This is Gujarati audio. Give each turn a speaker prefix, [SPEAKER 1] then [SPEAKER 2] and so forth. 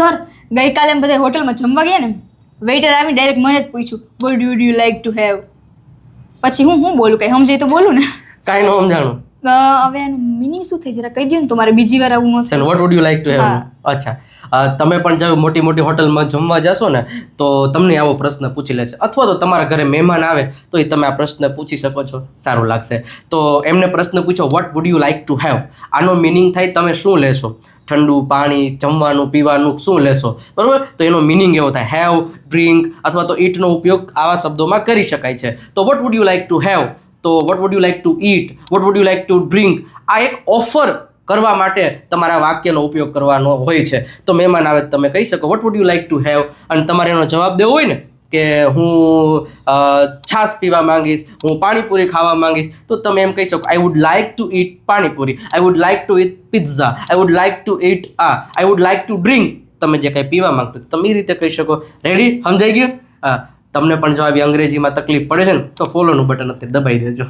[SPEAKER 1] સર ગઈકાલે અમે બધા હોટલમાં જમવા ગયા ને વેઇટર આવી ડાયરેક્ટ મને જ પૂછ્યું vote would you like to have. પછી હું બોલું કંઈ સમજાય તો બોલું ને.
[SPEAKER 2] કાંઈ ન સમજાણું.
[SPEAKER 1] હવે આનું મિનિંગ શું થઈ જરા કહી દો ને તો મારે બીજી વાર આવું
[SPEAKER 2] sir what would you like to have. અચ્છા, તમે પણ જો મોટી મોટી હોટલમાં જમવા જશો ને તો તમને આવો પ્રશ્ન પૂછી લેશે, અથવા તો તમારા ઘરે મહેમાન આવે તો એ તમે આ પ્રશ્ન પૂછી શકો છો, સારું લાગશે. તો એમને પ્રશ્ન પૂછો vote would you like to have. આનો મિનિંગ થાય તમે શું લેશો, ઠંડુ પાણી, જમવાનું, પીવાનું શું લેશો, બરાબર? તો એનો મિનિંગ એવો થાય હેવ, ડ્રિંક અથવા તો ઈટનો ઉપયોગ આવા શબ્દોમાં કરી શકાય છે. તો what would you like to have, તો what would you like to eat, what would you like to drink, આ એક ઓફર કરવા માટે તમારા વાક્યનો ઉપયોગ કરવાનો હોય છે. તો મહેમાન આવે તમે કહી શકો vote would you like to have, અને તમારે એનો જવાબ દેવો હોય ને કે હું છાશ પીવા માંગીશ, હું પાણીપુરી ખાવા માંગીશ, તો તમે એમ કહી શકો I would like to it panipuri, I would like to it pizza, I would like to it I would like to drink. તમે જે કાંઈ પીવા માંગતો તમે એ રીતે કહી શકો. રેડી? સમજાઈ ગયું? તમને પણ જો આવી અંગ્રેજીમાં તકલીફ પડે છે ને તો ફોલોનું બટન અત્યારે દબાઈ દેજો.